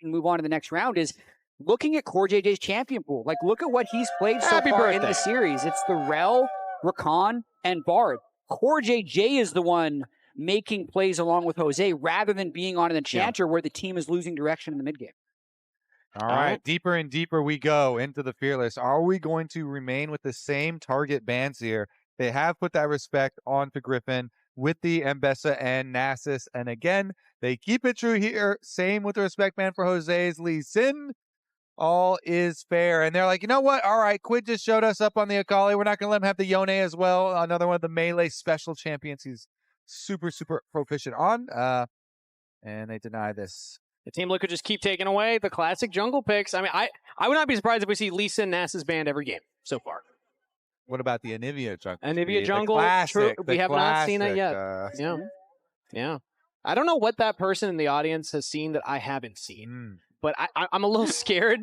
and move on to the next round is looking at CoreJJ's champion pool. Like, look at what he's played so far in the series. It's the Rel, Rakan, and Bard. CoreJJ is the one making plays along with Jose rather than being on an Enchanter where the team is losing direction in the mid game. All right, deeper and deeper we go into the Fearless. Are we going to remain with the same target bans here? They have put that respect onto Gryffin with the Mbessa and Nasus. And again, they keep it true here. Same with the respect ban for Jose's Lee Sin. All is fair. And they're like, you know what? All right, Quid just showed us up on the Akali. We're not going to let him have the Yone as well. Another one of the melee special champions he's super, super proficient on. And they deny this. The Team Liquid just keep taking away the classic jungle picks. I mean, I would not be surprised if we see Lee Sin Nasus banned every game so far. What about the Anivia jungle? Anivia jungle, true. We have not seen it yet. Yeah. I don't know what that person in the audience has seen that I haven't seen. But I'm a little scared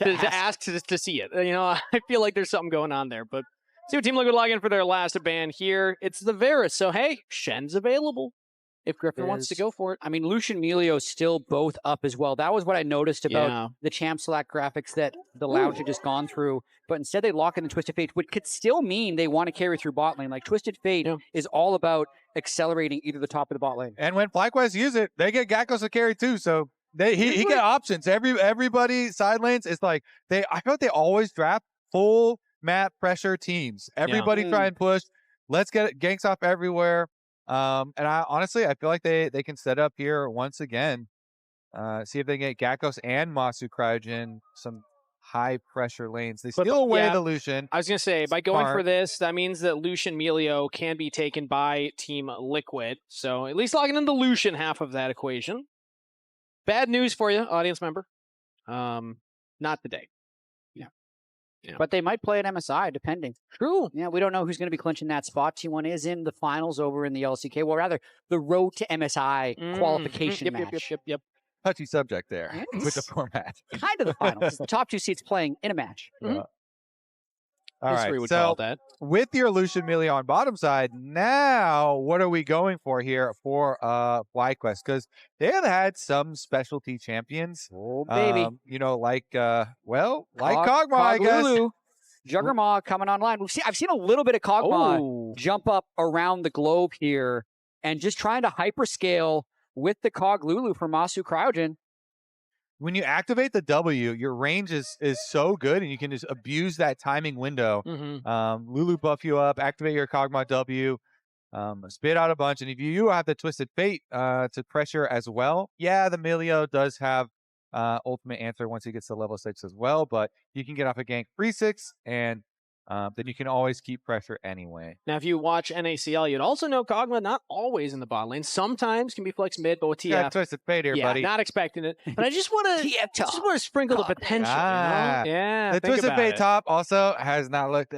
to ask to see it. You know, I feel like there's something going on there. But see what Team Liquid log in for their last ban here. It's the Varus. So, hey, Shen's available if Gryffin wants to go for it. I mean, Lucian, Milio still both up as well. That was what I noticed about the Champ Select graphics that the Lounge had just gone through. But instead they lock in the Twisted Fate, which could still mean they want to carry through bot lane. Like, Twisted Fate is all about accelerating either the top of the bot lane. And when FlyQuest use it, they get Gakgos to carry too. So he get options. Everybody side lanes. It's like I feel like they always draft full map pressure teams. Everybody try and push. Let's get ganks off everywhere. And honestly, I feel like they can set up here once again. See if they can get Gakgos and Massu Cryogen some high pressure lanes. They steal away the Lucian. I was gonna say by going for this, that means that Lucian Milio can be taken by Team Liquid. So at least logging in the Lucian half of that equation. Bad news for you, audience member. Not today. Yeah. But they might play an MSI, depending. True. Yeah, we don't know who's going to be clinching that spot. T1 is in the finals over in the LCK. Well, rather, the road to MSI qualification match. Yep. Touchy subject there with the format. Kind of the finals. The top two seeds playing in a match. All right, so with your Lucian Milio on bottom side, now what are we going for here for FlyQuest? Because they have had some specialty champions. Oh, baby. You know, like Kog'Maw, I guess. Lulu. Juggernaut coming online. I've seen a little bit of Kog'Maw jump up around the globe here and just trying to hyperscale with the Kog Lulu for Massu Cryogen. When you activate the W, your range is so good, and you can just abuse that timing window. Lulu buff you up, activate your Kog'Maw W, spit out a bunch, and if you have the Twisted Fate to pressure as well, the Milio does have ultimate answer once he gets to level 6 as well, but you can get off a gank free 6, and then you can always keep pressure anyway. Now, if you watch NACL, you'd also know Kog'Maw not always in the bot lane. Sometimes can be flex mid, but with TF, yeah, Twisted Fate here, buddy. Not expecting it. But I just want to sprinkle the potential. Yeah, the Twisted Fate top also has not looked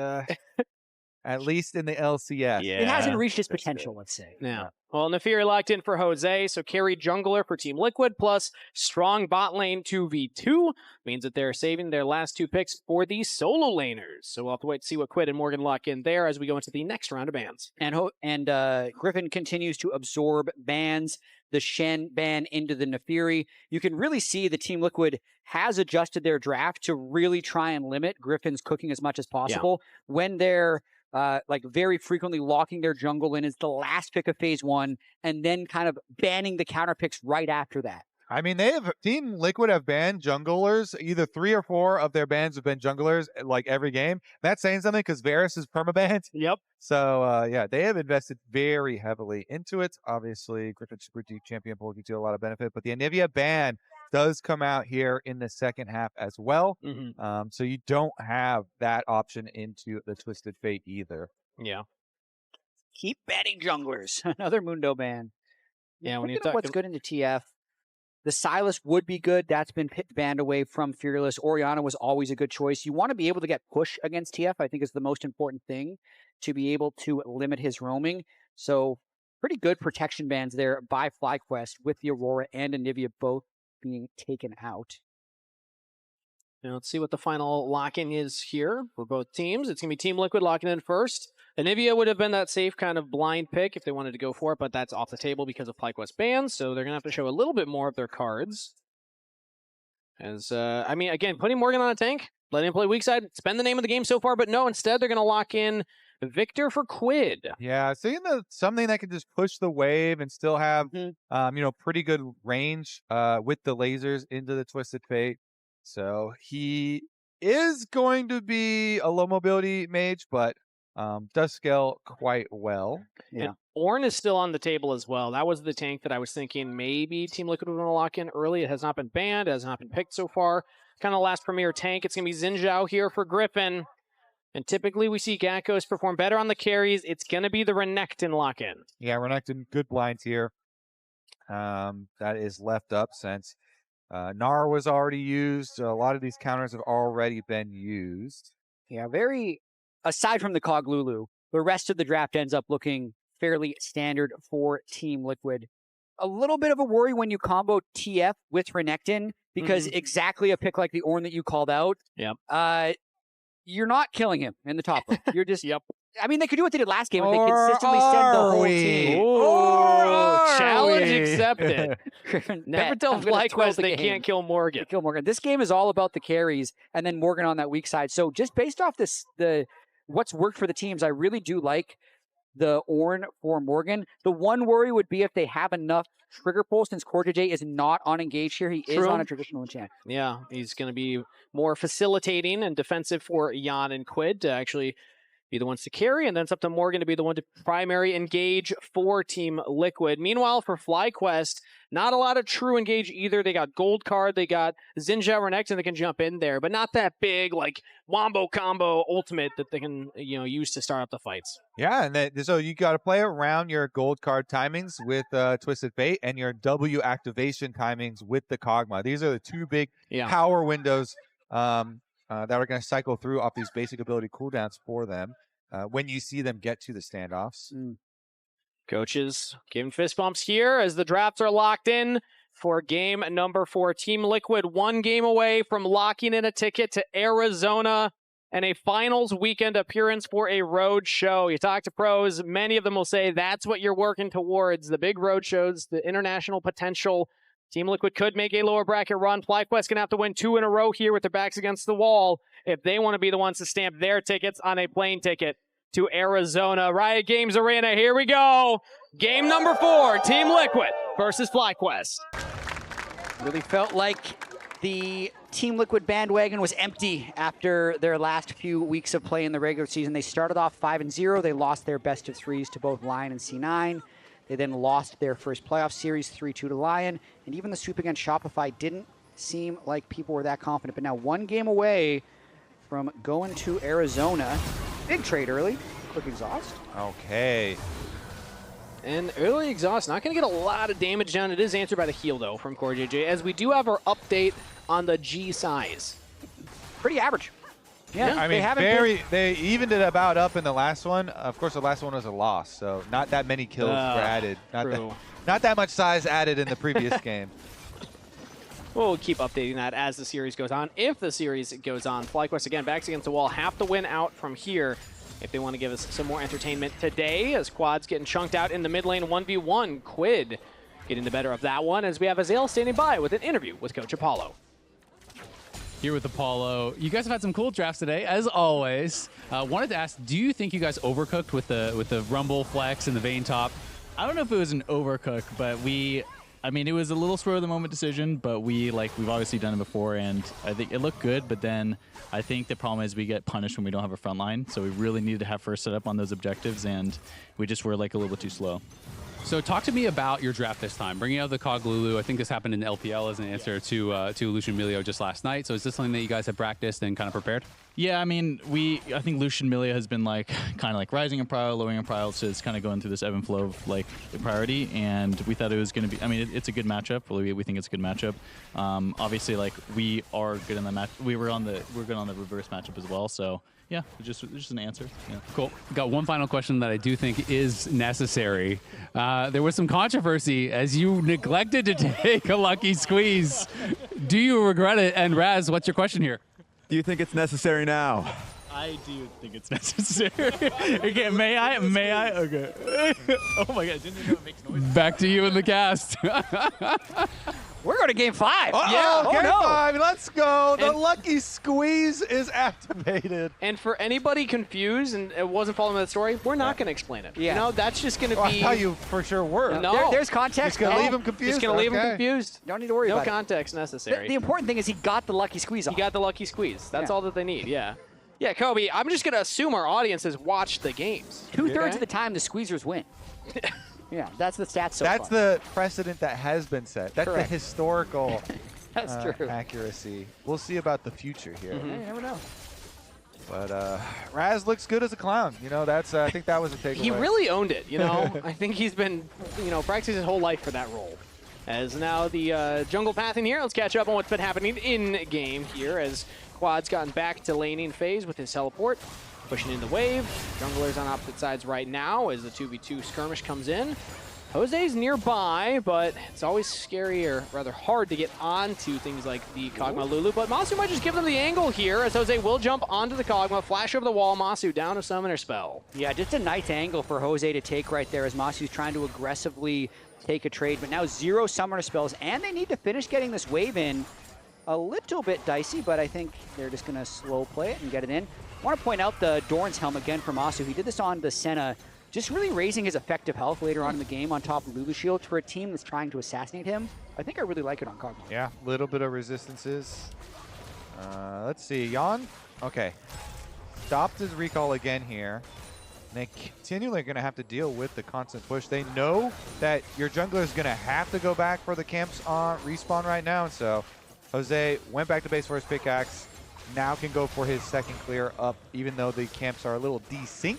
at least in the LCS. It hasn't reached its potential, let's say. Yeah. Well, Naafiri locked in for Jose, so carry jungler for Team Liquid, plus strong bot lane 2v2. Means that they're saving their last two picks for the solo laners. So we'll have to wait to see what Quid and Morgan lock in there as we go into the next round of bans. And Gryffin continues to absorb bans, the Shen ban into the Naafiri. You can really see the Team Liquid has adjusted their draft to really try and limit Griffin's cooking as much as possible. When they're very frequently locking their jungle in as the last pick of phase 1 and then kind of banning the counter picks right after that. I mean, Team Liquid have banned junglers. Either 3 or 4 of their bans have been junglers like every game. That's saying something because Varus is permabanned. Yep. So, they have invested very heavily into it. Obviously, Gryffin Super Deep Champion pool gives you a lot of benefit, but the Anivia ban does come out here in the second half as well. So you don't have that option into the Twisted Fate either. Yeah. Keep banning junglers. Another Mundo ban. Yeah, when you talk what's good into TF. The Silas would be good. That's been banned away from Fearless. Orianna was always a good choice. You want to be able to get push against TF, I think is the most important thing, to be able to limit his roaming. So pretty good protection bans there by FlyQuest with the Aurora and Anivia both being taken out. Now let's see what the final lock-in is here for both teams. It's going to be Team Liquid locking in first. Anivia would have been that safe kind of blind pick if they wanted to go for it, but that's off the table because of FlyQuest bans, so they're going to have to show a little bit more of their cards. As I mean, again, putting Morgan on a tank, letting him play weak side, it's been the name of the game so far, but no, instead they're going to lock in Viktor for Quid. Yeah, seeing something that can just push the wave and still have, pretty good range with the lasers into the Twisted Fate. So he is going to be a low mobility mage, but does scale quite well. Yeah. And Ornn is still on the table as well. That was the tank that I was thinking maybe Team Liquid would want to lock in early. It has not been banned. It has not been picked so far. Kind of last premier tank. It's going to be Zhao here for Gryffin. And typically we see Gakgos perform better on the carries. It's going to be the Renekton lock-in. Yeah, Renekton, good blinds here. That is left up since Gnar was already used. A lot of these counters have already been used. Yeah, aside from the Cog Lulu, the rest of the draft ends up looking fairly standard for Team Liquid. A little bit of a worry when you combo TF with Renekton, because exactly a pick like the Ornn that you called out. Yep. You're not killing him in the top lane. You're just, I mean, they could do what they did last game, where they consistently send the whole team. Challenge accepted. Never tell FlyQuest they can't kill Morgan. This game is all about the carries, and then Morgan on that weak side. So just based off what's worked for the teams, I really do like the Ornn for Morgan. The one worry would be if they have enough trigger pull, since CoreJJ is not on engage here. He is on a traditional enchant. Yeah, he's going to be more facilitating and defensive for Yeon and Quid to actually be the ones to carry, and then it's up to Morgan to be the one to primary engage for Team Liquid. Meanwhile, for FlyQuest, not a lot of true engage either. They got Gold Card, they got Zhao Renekton that can jump in there, but not that big, like, wombo combo ultimate that they can, use to start up the fights. Yeah, and so you got to play around your Gold Card timings with Twisted Fate and your W activation timings with the Kog'Maw. These are the two big power windows that are going to cycle through off these basic ability cooldowns for them when you see them get to the standoffs. Coaches giving fist bumps here as the drafts are locked in for game number 4. Team Liquid 1 game away from locking in a ticket to Arizona and a finals weekend appearance for a road show. You talk to pros, many of them will say that's what you're working towards, the big road shows, the international potential. Team Liquid could make a lower bracket run. FlyQuest going to have to win 2 in a row here with their backs against the wall if they want to be the ones to stamp their tickets on a plane ticket to Arizona. Riot Games Arena, here we go. Game number 4, Team Liquid versus FlyQuest. Really felt like the Team Liquid bandwagon was empty after their last few weeks of play in the regular season. They started off 5-0. They lost their best of 3s to both Lion and C9. They then lost their first playoff series 3-2 to Lion. And even the sweep against Shopify didn't seem like people were that confident. But now 1 game away from going to Arizona. Big trade early. Quick exhaust. Okay. And early exhaust, not going to get a lot of damage down. It is answered by the heal, though, from CoreJJ, as we do have our update on the G size. Pretty average. Yeah, I mean, they evened it about up in the last one. Of course, the last one was a loss, so not that many kills were added. Not that much size added in the previous game. We'll keep updating that as the series goes on. If the series goes on, FlyQuest, again, backs against the wall, have to win out from here if they want to give us some more entertainment today, as Quad's getting chunked out in the mid lane 1v1. Quid getting the better of that one, as we have Azael standing by with an interview with Coach Apollo. Here with Apollo. You guys have had some cool drafts today, as always. Wanted to ask, do you think you guys overcooked with the Rumble Flex and the Vayne top? I don't know if it was an overcook, but I mean, it was a little spur of the moment decision, but we've obviously done it before, and I think it looked good, but then I think the problem is we get punished when we don't have a front line, so we really needed to have first set up on those objectives, and we just were like a little bit too slow. So talk to me about your draft this time. Bringing out the Cog Lulu, I think this happened in LPL as an answer to Lucian Milio just last night. So is this something that you guys have practiced and kind of prepared? Yeah, I mean, I think Lucian Milio has been kind of rising in prio, lowering in prio, so it's kind of going through this ebb and flow of priority. And we thought it was going to be. I mean, it's a good matchup. We think it's a good matchup. Obviously, we are good in the match. We're good on the reverse matchup as well. So. Yeah, it's just an answer. Yeah. Cool. Got one final question that I do think is necessary. There was some controversy as you neglected to take a lucky squeeze. Do you regret it? And Raz, what's your question here? Do you think it's necessary now? I do think it's necessary. Okay, may I? Okay. Oh my God, didn't you know it makes noise? Back to you in the cast. We're going to game 5. Yeah, game 5. Let's go. The And lucky squeeze is activated. And for anybody confused and it wasn't following that story, we're not going to explain it. Yeah. You know, that's just going to be. I thought you for sure were. No. There's context. Just going to leave him confused. Just going to leave him confused. Don't need to worry about it. No context necessary. The important thing is he got the lucky squeeze off. He got the lucky squeeze. That's Yeah. all that they need, yeah. Yeah, Kobe, I'm just going to assume our audience has watched the games. 2/3 of the time, the squeezers win. Yeah, that's the stats so That's far. the precedent that has been set. That's Correct. the historical That's true. accuracy. We'll see about the future here. Yeah, you never know. But Raz looks good as a clown. You know, that's I think that was a takeaway. He really owned it, you know. I think he's been, practicing his whole life for that role. As now the jungle pathing here, let's catch up on what's been happening in game here as Quad's gotten back to laning phase with his teleport, pushing in the wave. Junglers on opposite sides right now as the 2v2 skirmish comes in. Jose's nearby, but it's always scary or rather hard to get onto things like the Kog'Maw Lulu. But Massu might just give them the angle here as Jose will jump onto the Kog'Maw, flash over the wall, Massu down to summoner spell. Yeah, just a nice angle for Jose to take right there as Massu's trying to aggressively take a trade. But now 0 summoner spells, and they need to finish getting this wave in. A little bit dicey, but I think they're just going to slow play it and get it in. I want to point out the Dorn's Helm again for Massu. He did this on the Senna, just really raising his effective health later on in the game on top of Lulu shields for a team that's trying to assassinate him. I think I really like it on Kog'Maw. Yeah, a little bit of resistances. Let's see, Yeon. Okay, stopped his recall again here. And they continually going to have to deal with the constant push. They know that your jungler is going to have to go back for the camps on respawn right now, and so Jose went back to base for his pickaxe. Now can go for his second clear up, even though the camps are a little desynced,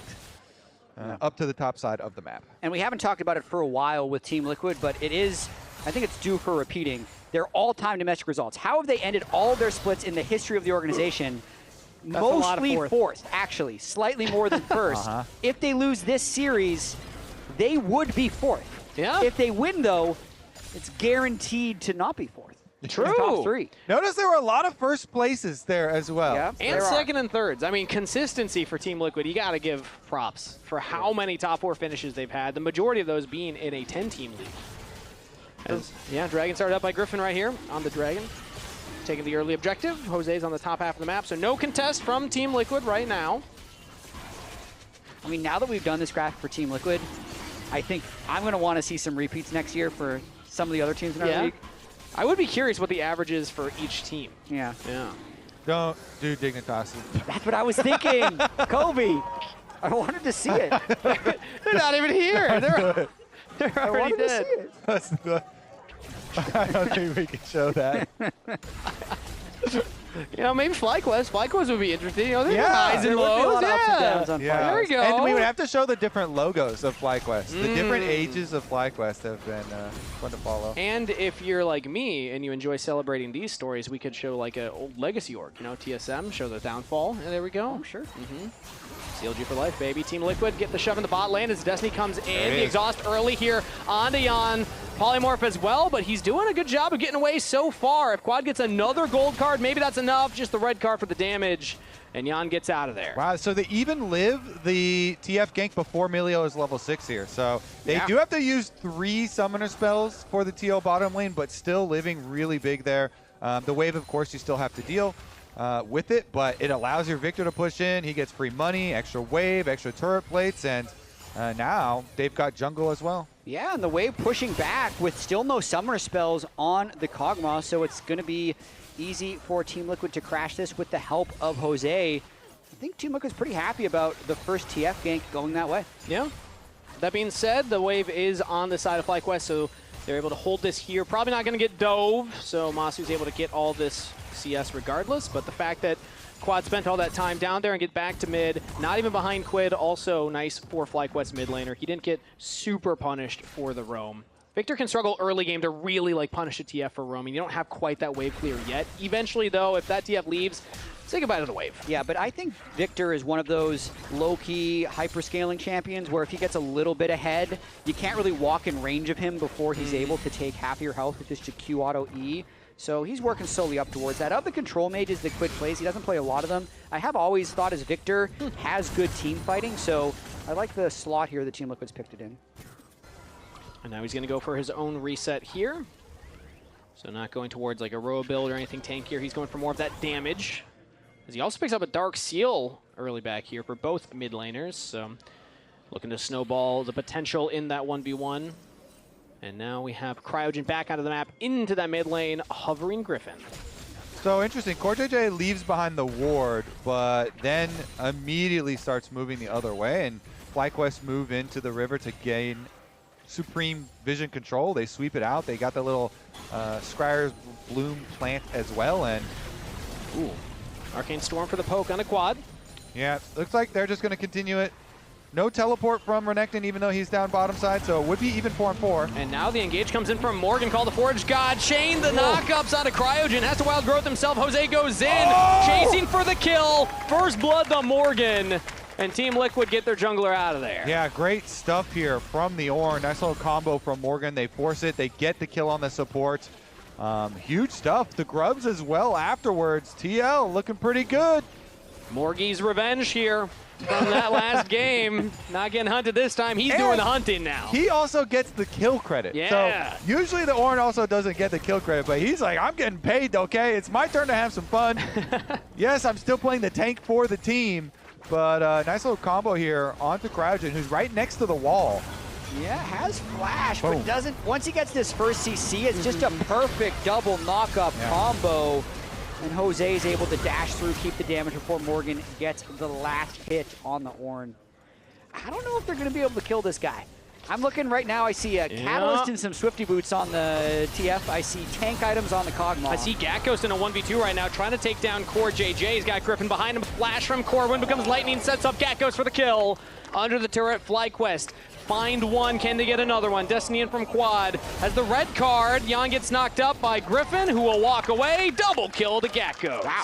up to the top side of the map. And we haven't talked about it for a while with Team Liquid, but it is, I think it's due for repeating, their all-time domestic results. How have they ended all of their splits in the history of the organization? That's a lot of Mostly fourth, actually, slightly more than first. If they lose this series, they would be fourth. Yeah. If they win, though, it's guaranteed to not be fourth. True. Top 3. Notice there were a lot of first places there as well. Yeah, And second and thirds. I mean, consistency for Team Liquid, you got to give props for how many top 4 finishes they've had, the majority of those being in a 10-team league. Yeah, Dragon started up by Gryffin right here on the Dragon. Taking the early objective. Jose's on the top half of the map, so no contest from Team Liquid right now. I mean, now that we've done this graphic for Team Liquid, I think I'm going to want to see some repeats next year for some of the other teams in our league. I would be curious what the average is for each team. Yeah. Yeah. Don't do Dignitas. That's what I was thinking. Kobe. I wanted to see it. They're not even here. They're I already wanted to dead. see it. That's the, I don't think we can show that. You know, maybe FlyQuest. FlyQuest would be interesting. You know, there's Yeah, highs and there would be a lows. lot of ups and downs on Yeah. There we go. And we would have to show the different logos of FlyQuest. The different ages of FlyQuest have been fun to follow. And if you're like me and you enjoy celebrating these stories, we could show like an old legacy org, you know, TSM, show the downfall, and there we go. Oh, sure. Sealed you for life, baby. Team Liquid get the shove in the bot lane as Destiny comes in. The exhaust early here onto Yeon. Polymorph as well, but he's doing a good job of getting away so far. If Quad gets another gold card, maybe that's enough. Just the red card for the damage, and Yeon gets out of there. Wow, so they even live the TF gank before Milio is level 6 here. So they do have to use 3 summoner spells for the TL bottom lane, but still living really big there. The wave, of course, you still have to deal with it, but it allows your Viktor to push in. He gets free money, extra wave, extra turret plates, and now they've got jungle as well. Yeah, and the wave pushing back with still no summoner spells on the Kog'Maw, so it's going to be easy for Team Liquid to crash this with the help of Jose. I think Team Liquid's pretty happy about the first TF gank going that way. Yeah. That being said, the wave is on the side of FlyQuest, so they're able to hold this here. Probably not going to get dove, so Massu's able to get all this CS regardless, but the fact that Quad spent all that time down there and get back to mid, not even behind Quid, also nice for FlyQuest mid laner. He didn't get super punished for the roam. Viktor can struggle early game to really like punish a TF for roaming. You don't have quite that wave clear yet. Eventually though, if that TF leaves, say goodbye to the wave. Yeah, but I think Viktor is one of those low-key hyper-scaling champions where if he gets a little bit ahead, you can't really walk in range of him before he's able to take half of your health with just a Q auto E. So he's working slowly up towards that. Of the control mages that Quid plays, he doesn't play a lot of them. I have always thought as Viktor has good team fighting, so I like the slot here that Team Liquid's picked it in. And now he's going to go for his own reset here. So not going towards like a row build or anything tankier. He's going for more of that damage. As he also picks up a Dark Seal early back here for both mid laners. So looking to snowball the potential in that 1v1. And now we have Cryogen back out of the map into that mid lane, hovering Gryffin. So interesting, CoreJJ leaves behind the ward, but then immediately starts moving the other way, and FlyQuest move into the river to gain supreme vision control. They sweep it out. They got the little Scryer's Bloom plant as well, and ooh, Arcane Storm for the poke on a quad. Yeah, looks like they're just going to continue it. No teleport from Renekton, even though he's down bottom side, so it would be even 4-4. And now the engage comes in from Morgan, called the Forge God. Chain the knockups onto Cryogen, has to wild growth himself. Jose goes in, chasing for the kill. First blood to Morgan, and Team Liquid get their jungler out of there. Yeah, great stuff here from the Ornn. Nice little combo from Morgan. They force it, they get the kill on the support. Huge stuff. The grubs as well afterwards. TL looking pretty good. Morgie's revenge here from that last game. Not getting hunted this time. He's doing the hunting now. He also gets the kill credit. Yeah. So usually the Ornn also doesn't get the kill credit, but he's like, I'm getting paid, okay? It's my turn to have some fun. Yes, I'm still playing the tank for the team, but nice little combo here onto Cryogen, who's right next to the wall. Yeah, has flash, but doesn't. Once he gets this first CC, it's just a perfect double knockup combo. And Jose is able to dash through, keep the damage before Morgan gets the last hit on the Ornn. I don't know if they're going to be able to kill this guy. I'm looking right now. I see a Catalyst and some Swifty Boots on the TF. I see tank items on the Kog'Maw. I see Gakgos in a 1v2 right now, trying to take down CoreJJ. He's got Gryffin behind him. Flash from Core. Wind becomes lightning, sets up Gakgos for the kill. Under the turret, FlyQuest. Find one. Can they get another one? Destiny in from Quad. Has the red card. Yeon gets knocked up by Gryffin, who will walk away. Double kill to Gakgos. Wow.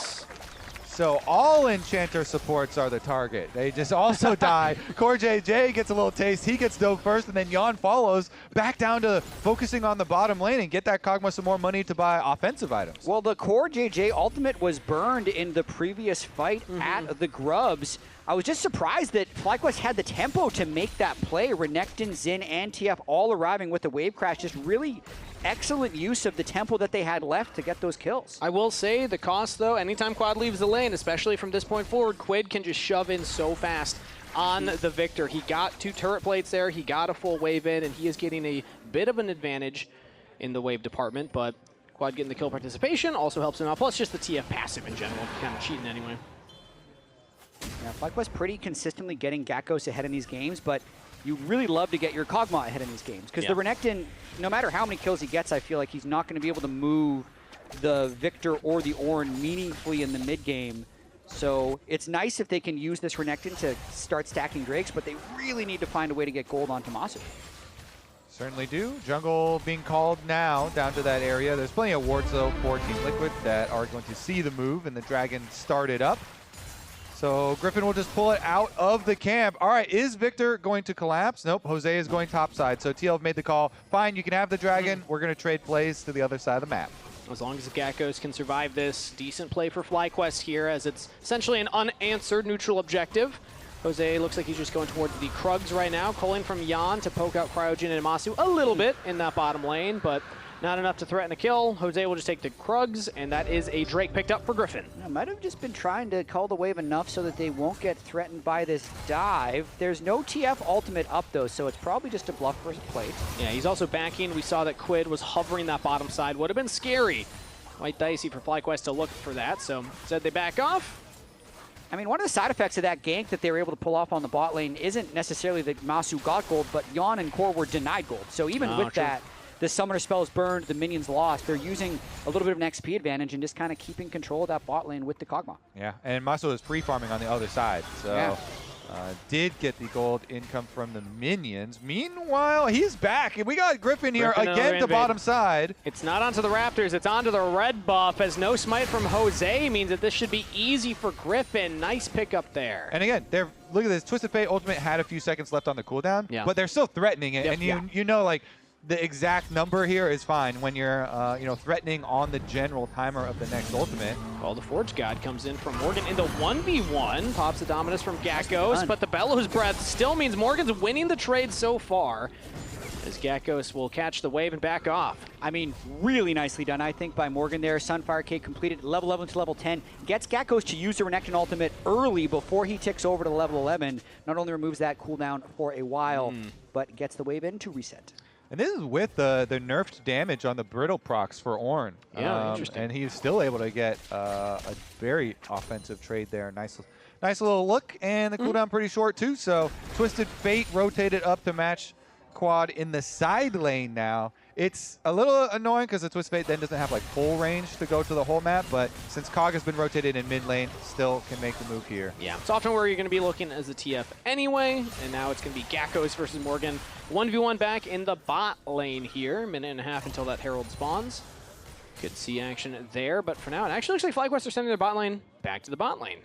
So all Enchanter supports are the target. They just also die. CoreJJ gets a little taste. He gets dove first, and then Yeon follows back down to focusing on the bottom lane and get that Kog'Maw some more money to buy offensive items. Well, the CoreJJ ultimate was burned in the previous fight at the Grubs. I was just surprised that FlyQuest had the tempo to make that play. Renekton, Xin, and TF all arriving with the wave crash. Just really excellent use of the tempo that they had left to get those kills. I will say the cost, though, anytime Quad leaves the lane, especially from this point forward, Quid can just shove in so fast on the Viktor. He got 2 turret plates there. He got a full wave in, and he is getting a bit of an advantage in the wave department. But Quad getting the kill participation also helps him out. Plus, just the TF passive in general, kind of cheating anyway. Yeah, FlyQuest pretty consistently getting Gakgos ahead in these games, but you really love to get your Kog'Maw ahead in these games. Because the Renekton, no matter how many kills he gets, I feel like he's not going to be able to move the Viktor or the Ornn meaningfully in the mid game. So it's nice if they can use this Renekton to start stacking Drakes, but they really need to find a way to get gold onto Massu. Certainly do. Jungle being called now down to that area. There's plenty of wards, though, for Team Liquid that are going to see the move, and the Dragon started up. So Gryffin will just pull it out of the camp. All right, is Viktor going to collapse? Nope, Jose is going topside. So TL made the call. Fine, you can have the Dragon. We're going to trade plays to the other side of the map. As long as the Gakgos can survive this, decent play for FlyQuest here, as it's essentially an unanswered neutral objective. Jose looks like he's just going towards the Krugs right now, calling from Yeon to poke out Cryogen and Massu a little bit in that bottom lane, but not enough to threaten a kill. Jose will just take the Krugs, and that is a Drake picked up for Gryffin. I might have just been trying to call the wave enough so that they won't get threatened by this dive. There's no TF ultimate up, though, so it's probably just a bluff versus plate. Yeah, he's also backing. We saw that Quid was hovering that bottom side. Would have been scary. Quite dicey for FlyQuest to look for that, so instead they back off. I mean, one of the side effects of that gank that they were able to pull off on the bot lane isn't necessarily that Massu got gold, but Yeon and Core were denied gold. So even with that, the summoner spell is burned, the minions lost. They're using a little bit of an XP advantage and just kind of keeping control of that bot lane with the Kog'Maw. Yeah, and Massu is pre-farming on the other side, so did get the gold income from the minions. Meanwhile, he's back, and we got Gryffin here again to bottom side. It's not onto the Raptors, it's onto the red buff, as no smite from Jose means that this should be easy for Gryffin. Nice pickup there. And again, look at this, Twisted Fate ultimate had a few seconds left on the cooldown, but they're still threatening it, and you know, like, the exact number here is fine when you're, threatening on the general timer of the next ultimate. Well, the Forge God comes in from Morgan in the 1v1, pops the Dominus from Gakgos, but the Bellows Breath still means Morgan's winning the trade so far. as Gakgos will catch the wave and back off. I mean, really nicely done, I think, by Morgan there. Sunfire Cake completed level 11 to level 10. Gets Gakgos to use the Renekton ultimate early before he ticks over to level 11. Not only removes that cooldown for a while, but gets the wave in to reset. And this is with the nerfed damage on the brittle procs for Ornn. Yeah, interesting. And he's still able to get a very offensive trade there. Nice little look, and the cooldown pretty short too. So Twisted Fate rotated up to match Quad in the side lane now. It's a little annoying because the Twisted Fate then doesn't have like full range to go to the whole map, but since Kog has been rotated in mid lane, still can make the move here. Yeah, it's often where you're going to be looking as the TF anyway, and now it's going to be Gakgos versus Morgan. 1v1 back in the bot lane here. Minute and a half until that Herald spawns. Could see action there, but for now, it actually looks like FlyQuest are sending their bot lane back to the bot lane.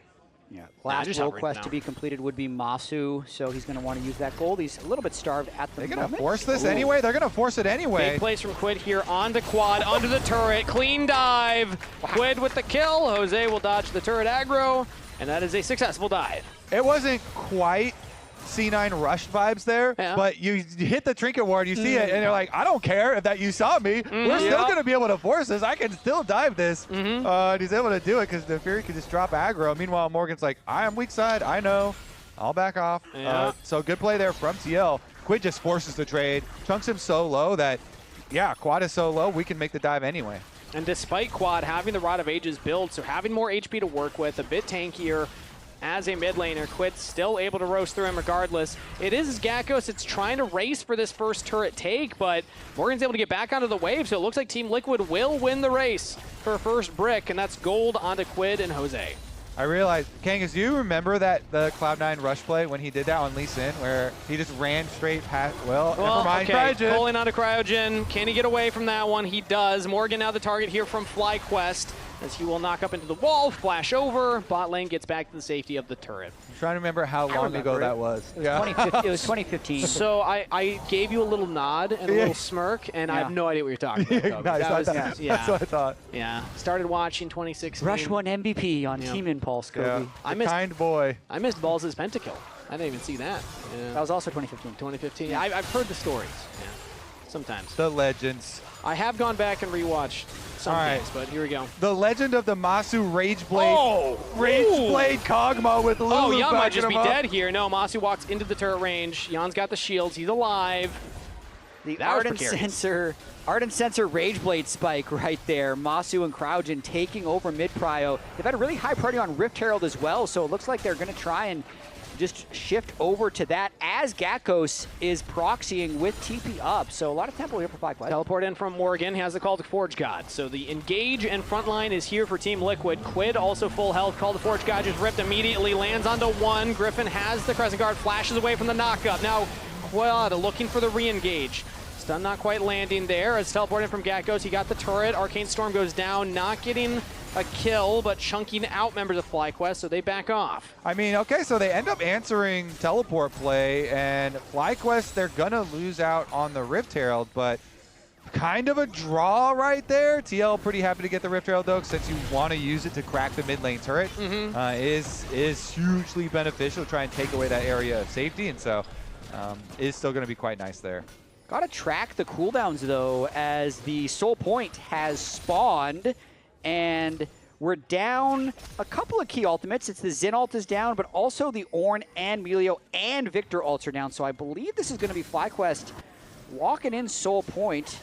Yeah, last world quest to be completed would be Massu, so he's going to want to use that gold. He's a little bit starved at the moment. They're going to force this anyway? They're going to force it anyway. Big plays from Quid here onto Quad, onto the turret. Clean dive. Wow. Quid with the kill. Jose will dodge the turret aggro, and that is a successful dive. It wasn't quite C9 rushed vibes there, but you hit the trinket ward, you see it, and you're like, I don't care if that you saw me. We're still going to be able to force this. I can still dive this. And he's able to do it because Naafiri can just drop aggro. Meanwhile, Morgan's like, I am weak side. I know. I'll back off. So good play there from TL. Quid just forces the trade, chunks him so low that, yeah, Quad is so low, we can make the dive anyway. And despite Quad having the Rod of Ages build, so having more HP to work with, a bit tankier, as a mid laner, Quid still able to roast through him regardless. It is Gakgos. It's trying to race for this first turret take, but Morgan's able to get back onto the wave, so it looks like Team Liquid will win the race for first brick, and that's gold onto Quid and Jose. I realized, Kangas, do you remember that the Cloud9 rush play when he did that on Lee Sin, where he just ran straight past, never mind, Cryogen. Pulling onto Cryogen. Can he get away from that one? He does. Morgan now the target here from FlyQuest, as he will knock up into the wall, flash over. Bot lane gets back to the safety of the turret. I'm trying to remember how long ago that was. It was 2015. So I gave you a little nod and a little smirk, and I have no idea what you're talking about. That's what I thought. Yeah. Started watching 2016. Rush 1 MVP on Team Impulse, Kobe. Kind boy. I missed Balls' pentakill. I didn't even see that. That was also 2015. 2015. Yeah, I've heard the stories. Yeah. Sometimes. The legends. I have gone back and rewatched some things, but here we go. The legend of the Massu Rageblade. Rageblade Kog'Maw with Lulu. Oh, Yeon might just be dead here. No, Massu walks into the turret range. Yeon's got the shields. He's alive. The Ardent Sensor Rageblade spike right there. Massu and Cryogen taking over mid-prio. They've had a really high priority on Rift Herald as well, so it looks like they're going to try and just shift over to that as Gakgos is proxying with TP up. So a lot of tempo here for FlyQuest. Teleport in from Morgan. He has the call to Forge God. So the engage and frontline is here for Team Liquid. Quid also full health. Call to Forge God just ripped immediately. Lands onto one. Gryffin has the Crescent Guard. Flashes away from the knockup. Now Quad looking for the re-engage. Stun not quite landing there. As teleporting from Gakgos, he got the turret. Arcane Storm goes down. Not getting a kill, but chunking out members of FlyQuest, so they back off. I mean, okay, so they end up answering teleport play, and FlyQuest, they're gonna lose out on the Rift Herald, but kind of a draw right there. TL pretty happy to get the Rift Herald though, since you want to use it to crack the mid lane turret. Is hugely beneficial to try and take away that area of safety, and so is still gonna be quite nice there. Gotta track the cooldowns though, as the Soul Point has spawned, and we're down a couple of key ultimates. It's the Xin ult is down, but also the Ornn and Milio and Viktor ults are down. So I believe this is going to be FlyQuest walking in Soul Point.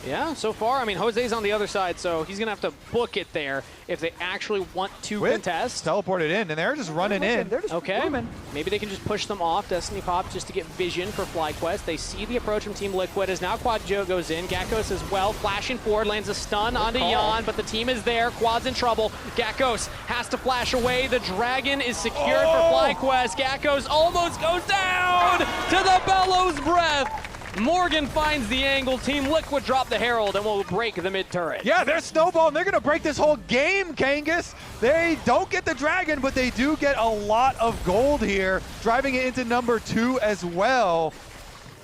Yeah, so far, I mean, Jose's on the other side, so he's going to have to book it there if they actually want to contest. Teleported in, and they're just running in. They're just booming. Maybe they can just push them off. Destiny Pop just to get vision for FlyQuest. They see the approach from Team Liquid as now QoadJJ goes in. Gakgos as well, flashing forward, lands a stun onto Yeon, but the team is there. Quad's in trouble. Gakgos has to flash away. The dragon is secured for FlyQuest. Gakgos almost goes down to the Bellows Breath. Morgan finds the angle. Team Liquid drop the Herald and will break the mid turret. Yeah, they're snowballing. They're going to break this whole game, Kangas. They don't get the dragon, but they do get a lot of gold here, driving it into number 2 as well.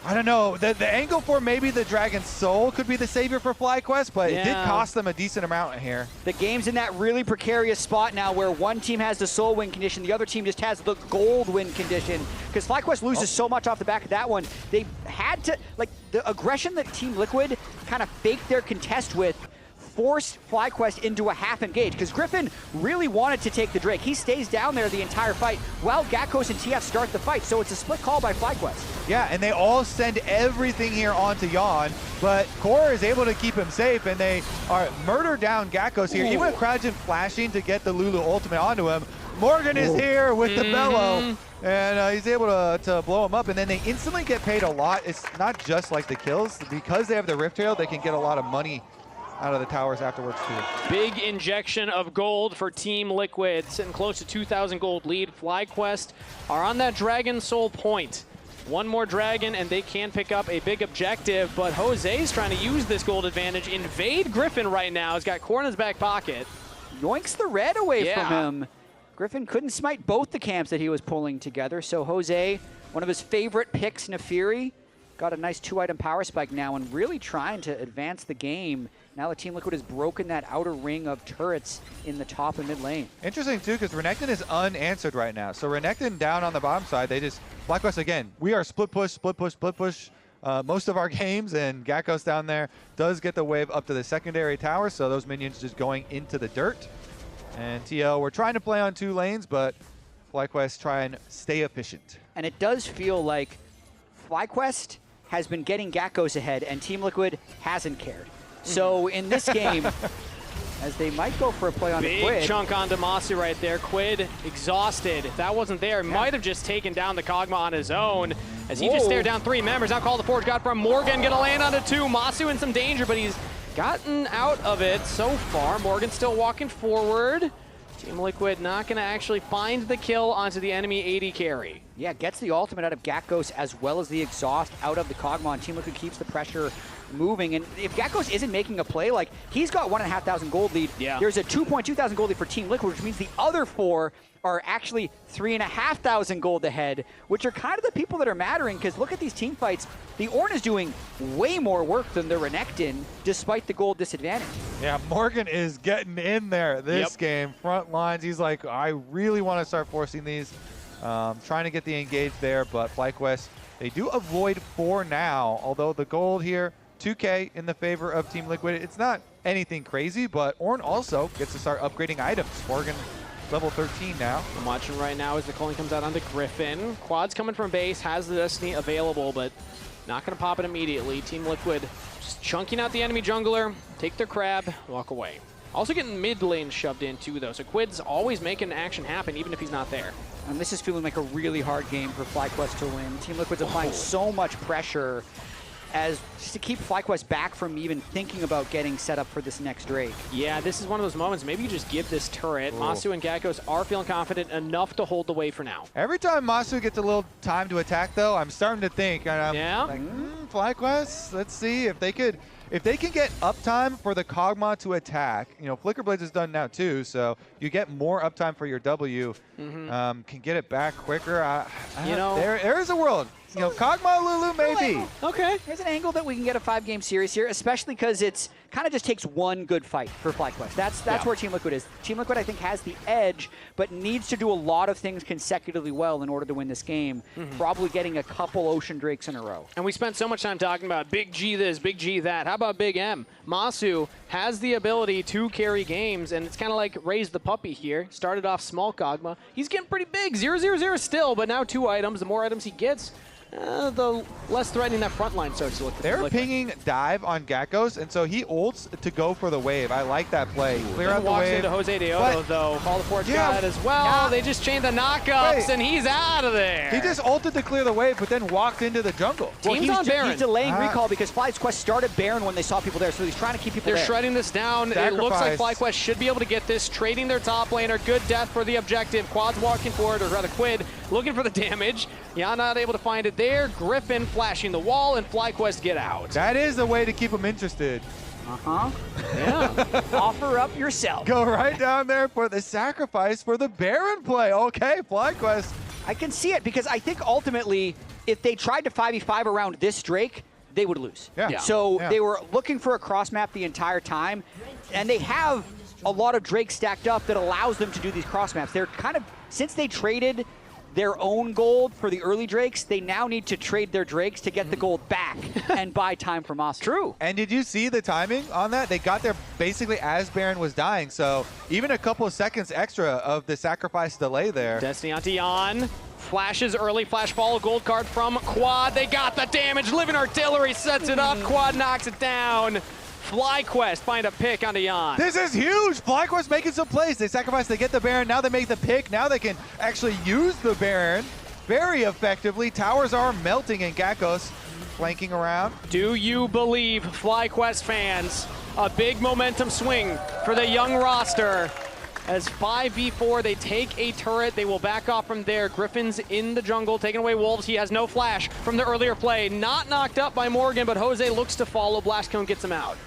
I don't know. The angle for maybe the Dragon Soul could be the savior for FlyQuest, but it did cost them a decent amount here. The game's in that really precarious spot now where one team has the Soul win condition, the other team just has the Gold win condition. Because FlyQuest loses so much off the back of that one, they had to, like, the aggression that Team Liquid kind of faked their contest with forced FlyQuest into a half engage, because Gryffin really wanted to take the Drake. He stays down there the entire fight while Gakgos and TF start the fight, so it's a split call by FlyQuest. Yeah, and they all send everything here onto Yeon, but Core is able to keep him safe, and they are murder down Gakgos here. Even with Cryogen flashing to get the Lulu ultimate onto him, Morgan is here with the bellow, and he's able to blow him up, and then they instantly get paid a lot. It's not just like the kills. Because they have the Rift Trail, they can get a lot of money out of the towers afterwards too. Big injection of gold for Team Liquid, sitting close to 2,000 gold lead. FlyQuest are on that Dragon Soul point. One more Dragon and they can pick up a big objective, but Jose's trying to use this gold advantage. Invade Gryffin right now. He's got core in his back pocket. Yoinks the red away from him. Gryffin couldn't smite both the camps that he was pulling together, so Jose, one of his favorite picks, Naafiri, got a nice 2-item power spike now and really trying to advance the game. Now the Team Liquid has broken that outer ring of turrets in the top and mid lane. Interesting too, because Renekton is unanswered right now. So Renekton down on the bottom side, they just, FlyQuest again, we are split push most of our games, and Gakgos down there does get the wave up to the secondary tower, so those minions just going into the dirt. And TL, we're trying to play on 2 lanes, but FlyQuest try and stay efficient. And it does feel like FlyQuest has been getting Gakgos ahead, and Team Liquid hasn't cared. So in this game, as they might go for a play on the Quid. Big chunk onto Massu right there. Quid exhausted. If that wasn't there, might have just taken down the Kog'Maw on his own. As he just stared down 3 members. Now call the forge got from Morgan. Gonna land onto 2. Massu in some danger, but he's gotten out of it so far. Morgan still walking forward. Team Liquid not going to actually find the kill onto the enemy AD carry. Yeah, gets the ultimate out of Gakgos as well as the exhaust out of the Kog'Maw, and Team Liquid keeps the pressure moving. And if Gakgos isn't making a play, like, he's got 1,500 gold lead. Yeah. There's a 2,200 gold lead for Team Liquid, which means the other 4 are actually 3,500 gold ahead, which are kind of the people that are mattering, because look at these team fights. The Ornn is doing way more work than the Renekton, despite the gold disadvantage. Yeah, Morgan is getting in there this game. Front lines, he's like, I really want to start forcing these. Trying to get the engage there, but FlyQuest, they do avoid 4 now, although the gold here, 2K in the favor of Team Liquid. It's not anything crazy, but Ornn also gets to start upgrading items. Morgan, level 13 now. I'm watching right now as the calling comes out onto Gryffin. Quad's coming from base, has the Destiny available, but not going to pop it immediately. Team Liquid just chunking out the enemy jungler, take their crab, walk away. Also getting mid lane shoved in too, though, so Quid's always making action happen, even if he's not there. And this is feeling like a really hard game for FlyQuest to win. Team Liquid's applying so much pressure as just to keep FlyQuest back from even thinking about getting set up for this next Drake. Yeah, this is one of those moments. Maybe you just give this turret. Massu and Gakgos are feeling confident enough to hold the way for now. Every time Massu gets a little time to attack, though, I'm starting to think, and I'm like, FlyQuest, let's see if they could. If they can get uptime for the Kog'Maw to attack, you know, Flicker Blades is done now too, so you get more uptime for your W, can get it back quicker. You know, there is a world. You know, Kog'Maw, Lulu, maybe. Okay. There's an angle that we can get a 5-game series here, especially because it's kind of just takes one good fight for FlyQuest. That's where Team Liquid is. Team Liquid, I think, has the edge, but needs to do a lot of things consecutively well in order to win this game. Probably getting a couple Ocean Drakes in a row. And we spent so much time talking about Big G this, Big G that. How about Big M? Massu has the ability to carry games, and it's kind of like raise the puppy here. Started off small Kog'Maw. He's getting pretty big, 0-0-0 still, but now 2 items. The more items he gets, the less threatening that front line starts to look. They're pinging dive on Gakgos, and so he ults to go for the wave. I like that play. Clear out the wave. Walks into Josedeodo, though. Call the forge got it as well. They just chained the knockups, and he's out of there. He just ulted to clear the wave, but then walked into the jungle. Team's on Baron. He's delaying recall because FlyQuest started Baron when they saw people there, so he's trying to keep people there. They're shredding this down. It looks like FlyQuest should be able to get this. Trading their top laner. Good death for the objective. Quad's walking forward, or rather Quid looking for the damage. Yeon not able to find it there. Gryffin flashing the wall, and FlyQuest get out. That is the way to keep them interested. Yeah. Offer up yourself. Go right down there for the sacrifice for the Baron play. Okay, FlyQuest. I can see it because I think ultimately if they tried to 5v5 around this Drake, they would lose. Yeah. So they were looking for a cross map the entire time, and they have a lot of Drakes stacked up that allows them to do these cross maps. They're kind of, since they traded their own gold for the early Drakes, they now need to trade their Drakes to get the gold back and buy time from us. True. And did you see the timing on that? They got there basically as Baron was dying, so even a couple of seconds extra of the sacrifice delay there. Destiny onto Yeon. Flashes early, flash follow, gold card from Quad. They got the damage. Living Artillery sets it up. Quad knocks it down. FlyQuest find a pick onto Yeon. This is huge. FlyQuest making some plays. They sacrifice, they get the Baron. Now they make the pick. Now they can actually use the Baron very effectively. Towers are melting, and Gakgos flanking around. Do you believe, FlyQuest fans, a big momentum swing for the young roster? As 5v4, they take a turret. They will back off from there. Griffin's in the jungle, taking away Wolves. He has no flash from the earlier play. Not knocked up by Morgan, but Jose looks to follow. Blast Cone gets him out.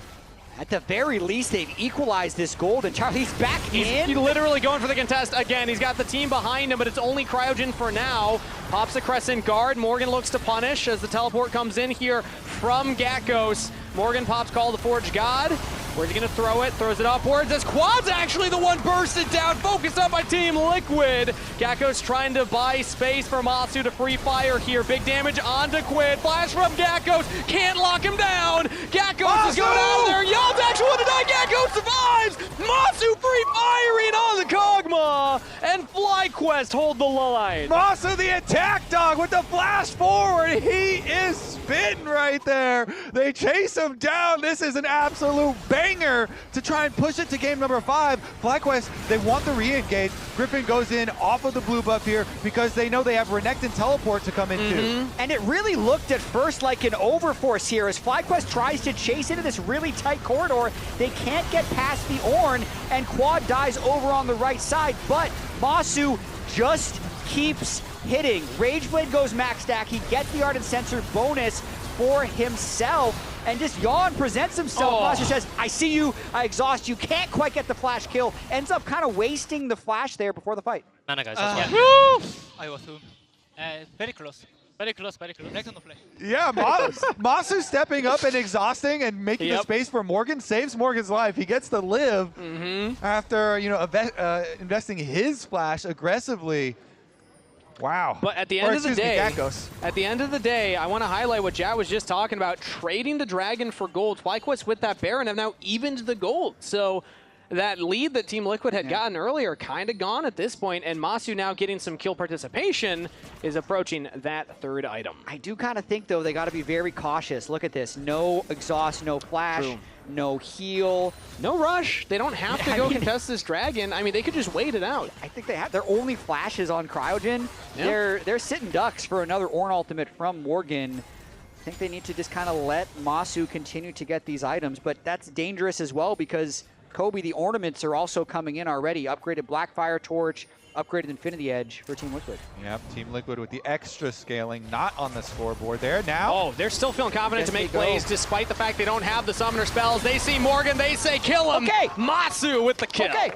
At the very least, they've equalized this gold, and Charlie's back in. He's literally going for the contest again. He's got the team behind him, but it's only Cryogen for now. Pops a Crescent Guard. Morgan looks to punish as the teleport comes in here from Gakgos. Morgan pops Call the Forge God. Where's he gonna throw it? Throws it upwards as Quad's actually the one bursted down, focused up by Team Liquid. Gakgos trying to buy space for Massu to free fire here. Big damage onto Quid. Flash from Gakgos, can't lock him down. Gakgos is going out of there. Yeon's actually one to die. Gakgos survives. Massu free firing on the Kog'Maw, and FlyQuest hold the line. Massu, the attack dog, with the flash forward. He is spitting right there. They chase him down. This is an absolute banger to try and push it to game number 5. FlyQuest, they want the re-engage. Gryffin goes in off of the blue buff here because they know they have Renekton teleport to come into. And it really looked at first like an overforce here as FlyQuest tries to chase into this really tight corridor. They can't get past the Ornn, and Quad dies over on the right side, but Massu just keeps hitting. Rageblade goes max stack. He gets the Ardent Sensor bonus for himself, and just Yeon presents himself. Massu says, I see you, I exhaust you, can't quite get the flash kill. Ends up kind of wasting the flash there before the fight. Mana guys, I was very close. Very close, very close. Next on the play. Yeah, Massu stepping up and exhausting and making the space for Morgan, saves Morgan's life. He gets to live after, you know, investing his flash aggressively. Wow. But at the end of the day, I want to highlight what Jat was just talking about, trading the Dragon for gold. FlyQuest with that Baron have now evened the gold. So that lead that Team Liquid had gotten earlier kind of gone at this point, and Massu now getting some kill participation is approaching that third item. I do kind of think, though, they got to be very cautious. Look at this. No exhaust, no flash. True. No heal. No rush. They don't have to go contest this Dragon. I mean, they could just wait it out. I think they have their only flashes on Cryogen. They're sitting ducks for another Ornn ultimate from Morgan. I think they need to just kind of let Massu continue to get these items, but that's dangerous as well because Kobe, the ornaments are also coming in already. Upgraded Blackfire Torch, upgraded Infinity Edge for Team Liquid. Yep, Team Liquid with the extra scaling, not on the scoreboard there now. Oh, they're still feeling confident to make plays despite the fact they don't have the summoner spells. They see Morgan, they say kill him. Okay. Massu with the kill. Okay.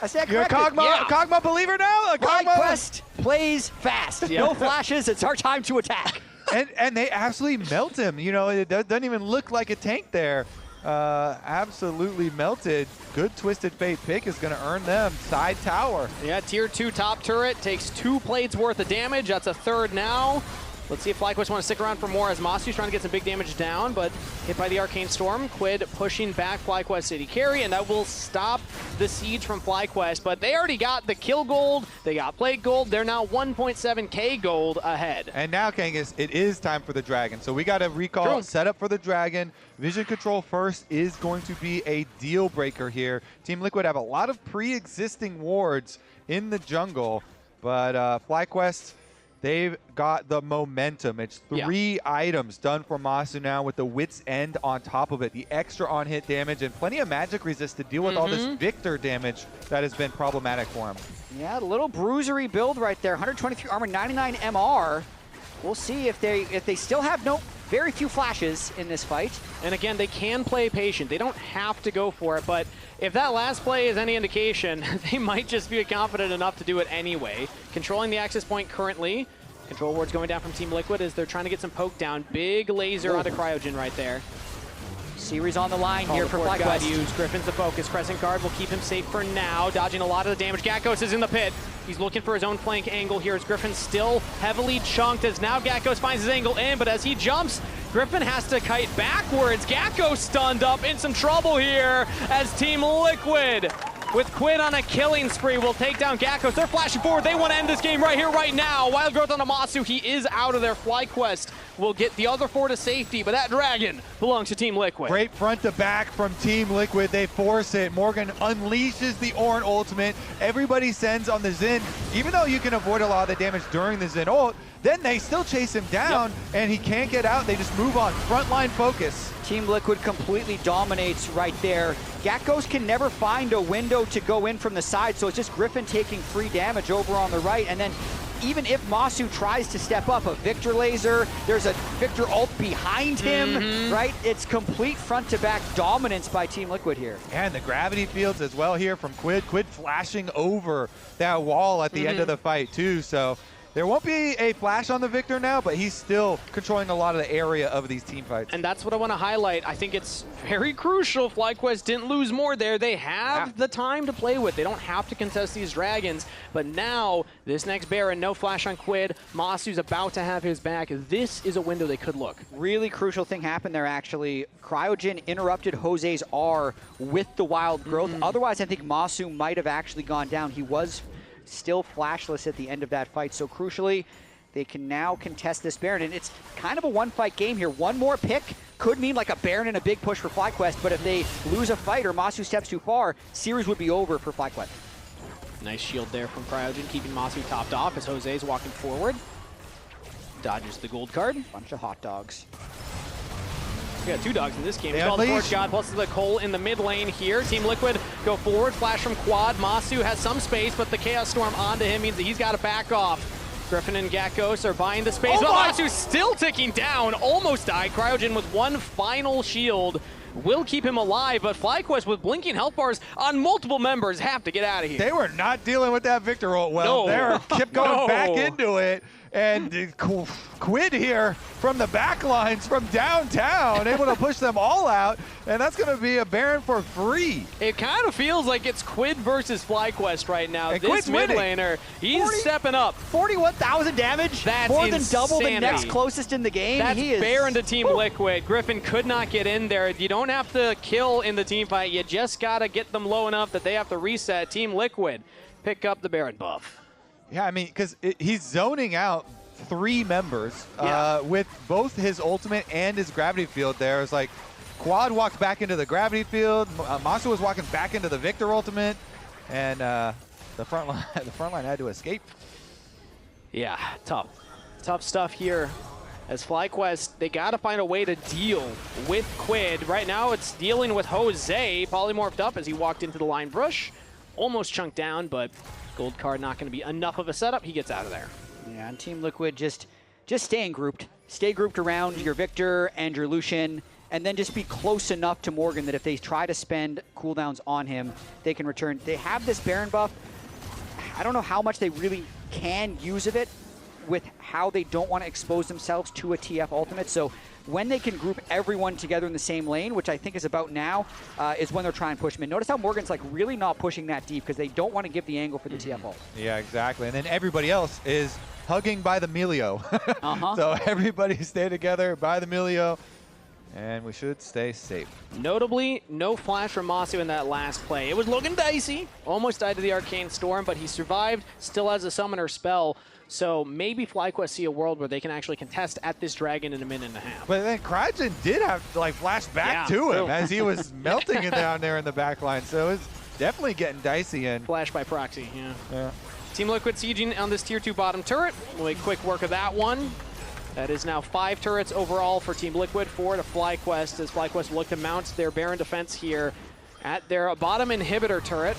I said You're a Kog'Maw believer now? FlyQuest plays fast. No flashes, it's our time to attack. and they absolutely melt him. You know, it doesn't even look like a tank there. Absolutely melted. Good Twisted Fate pick is going to earn them side tower. Yeah, tier 2 top turret takes 2 plates worth of damage. That's a third now. Let's see if FlyQuest want to stick around for more as Massu's trying to get some big damage down, but hit by the Arcane Storm. Quid pushing back FlyQuest City Carry, and that will stop the siege from FlyQuest. But they already got the kill gold, they got plate gold, they're now 1.7k gold ahead. And now, Kangas, it is time for the Dragon. So we got to recall, set up for the Dragon. Vision control first is going to be a deal breaker here. Team Liquid have a lot of pre-existing wards in the jungle, but FlyQuest, they've got the momentum. It's 3 items done for Massu now with the Wit's End on top of it. The extra on-hit damage and plenty of magic resist to deal with all this Viktor damage that has been problematic for him. Yeah, a little bruisery build right there. 123 armor, 99 MR. We'll see if they still have very few flashes in this fight. And again, they can play patient. They don't have to go for it, but if that last play is any indication, they might just be confident enough to do it anyway. Controlling the access point currently, Control wards going down from Team Liquid as they're trying to get some poke down. Big laser onto Cryogen right there. Series on the line here for FlyQuest. Griffin's the focus. Crescent Guard will keep him safe for now, dodging a lot of the damage. Gakgos is in the pit. He's looking for his own flank angle here as Gryffin still heavily chunked as now Gakgos finds his angle in, but as he jumps, Gryffin has to kite backwards. Gakgos stunned up, in some trouble here as Team Liquid with Quid on a killing spree will take down Gakgos. They're flashing forward. They want to end this game right here, right now. Wild growth on Massu. He is out of there. FlyQuest will get the other 4 to safety, but that dragon belongs to Team Liquid. Great front to back from Team Liquid. They force it. Morgan unleashes the Ornn ultimate. Everybody sends on the Xin. Even though you can avoid a lot of the damage during the Xin ult, then they still chase him down, and he can't get out. They just move on. Frontline focus. Team Liquid completely dominates right there. Gakgos can never find a window to go in from the side, so it's just Gryffin taking free damage over on the right, and then even if Massu tries to step up, a Viktor laser, there's a Viktor ult behind him, right? It's complete front-to-back dominance by Team Liquid here. And the gravity fields as well here from Quid. Quid flashing over that wall at the end of the fight too, so there won't be a flash on the Viktor now, but he's still controlling a lot of the area of these team fights. And that's what I want to highlight. I think it's very crucial FlyQuest didn't lose more there. They have the time to play with. They don't have to contest these dragons. But now, this next Baron, no flash on Quid. Massu's about to have his back. This is a window they could look. Really crucial thing happened there, actually. Cryogen interrupted Jose's R with the wild growth. Otherwise, I think Massu might have actually gone down. He was still flashless at the end of that fight. So crucially, they can now contest this Baron. And it's kind of a one-fight game here. One more pick could mean like a Baron and a big push for FlyQuest, but if they lose a fight or Massu steps too far, series would be over for FlyQuest. Nice shield there from Cryogen, keeping Massu topped off as Jose's walking forward. Dodges the gold card. Bunch of hot dogs. We got 2 dogs in this game. It's called the Forge God plus the Cole in the mid lane here. Team Liquid go forward, flash from Quad. Massu has some space, but the Chaos Storm onto him means that he's got to back off. Gryffin and Gakgos are buying the space. Oh, Massu's still ticking down. Almost died. Cryogen with one final shield will keep him alive, but FlyQuest with blinking health bars on multiple members have to get out of here. They were not dealing with that Viktor ult well. They kept going back into it. And Quid here from the back lines from downtown, able to push them all out, and that's going to be a Baron for free. It kind of feels like it's Quid versus FlyQuest right now. And this Quid's mid winning. laner, he's stepping up. 41,000 damage, that's more than insanity. double the next closest in the game. That's Baron to Team Liquid. Gryffin could not get in there. You don't have to kill in the team fight. You just got to get them low enough that they have to reset. Team Liquid pick up the Baron buff. Yeah, I mean, because he's zoning out 3 members with both his ultimate and his gravity field there. It's like Quad walked back into the gravity field, Massu was walking back into the Viktor ultimate, and the front line had to escape. Yeah, tough stuff here. As FlyQuest, they got to find a way to deal with Quid. Right now, it's dealing with Jose, polymorphed up as he walked into the line brush. Almost chunked down, but gold card not going to be enough of a setup. He gets out of there. Yeah, and Team Liquid just staying grouped. Stay grouped around your Viktor and your Lucian, and then just be close enough to Morgan that if they try to spend cooldowns on him, they can return. They have this Baron buff. I don't know how much they really can use of it with how they don't want to expose themselves to a TF ultimate. So when they can group everyone together in the same lane, which I think is about now, is when they're trying to push mid. Notice how Morgan's like really not pushing that deep because they don't want to give the angle for the TF ult. Yeah, exactly. And then everybody else is hugging by the Milio. So everybody stay together by the Milio, and we should stay safe. Notably, no flash from Massu in that last play. It was looking dicey. Almost died to the Arcane Storm, but he survived, still has a summoner spell. So maybe FlyQuest see a world where they can actually contest at this dragon in a minute and a half. But then Cryogen did have to like flash back to him as he was melting it down there in the back line. So it's definitely getting dicey. And flash by proxy, yeah. Team Liquid sieging on this tier 2 bottom turret. We'll make quick work of that one. That is now 5 turrets overall for Team Liquid, 4 to FlyQuest, as FlyQuest look to mount their Baron defense here at their bottom inhibitor turret.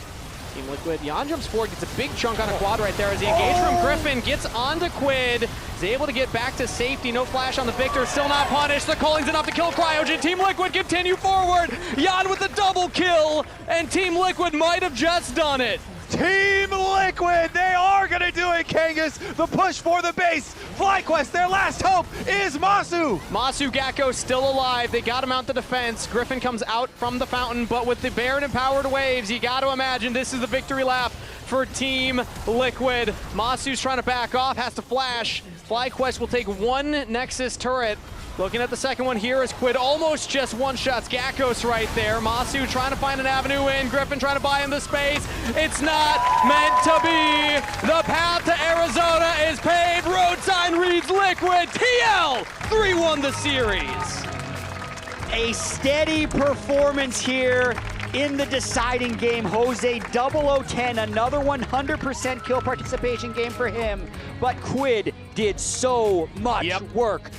Team Liquid, Yeon jumps forward, gets a big chunk on a quad right there as the engage from Gryffin gets onto Quid. Is able to get back to safety. No flash on the Viktor, still not punished. The calling's enough to kill Cryogen. Team Liquid continue forward. Yeon with a double kill, and Team Liquid might have just done it. Team Liquid, they are going to do it, Kangas. The push for the base. FlyQuest, their last hope is Massu. Massu, Gakgos still alive. They got him out the defense. Gryffin comes out from the fountain, but with the Baron empowered waves, you got to imagine this is the victory lap for Team Liquid. Massu's trying to back off, has to flash. FlyQuest will take one Nexus turret. Looking at the second one here is Quid almost just one-shots Gakgos right there. Massu trying to find an avenue in. Gryffin trying to buy him the space. It's not meant to be. The path to Arizona is paved. Road sign reads Liquid. TL 3-1 the series. A steady performance here in the deciding game. Jose 0010, another 100% kill participation game for him. But Quid did so much work.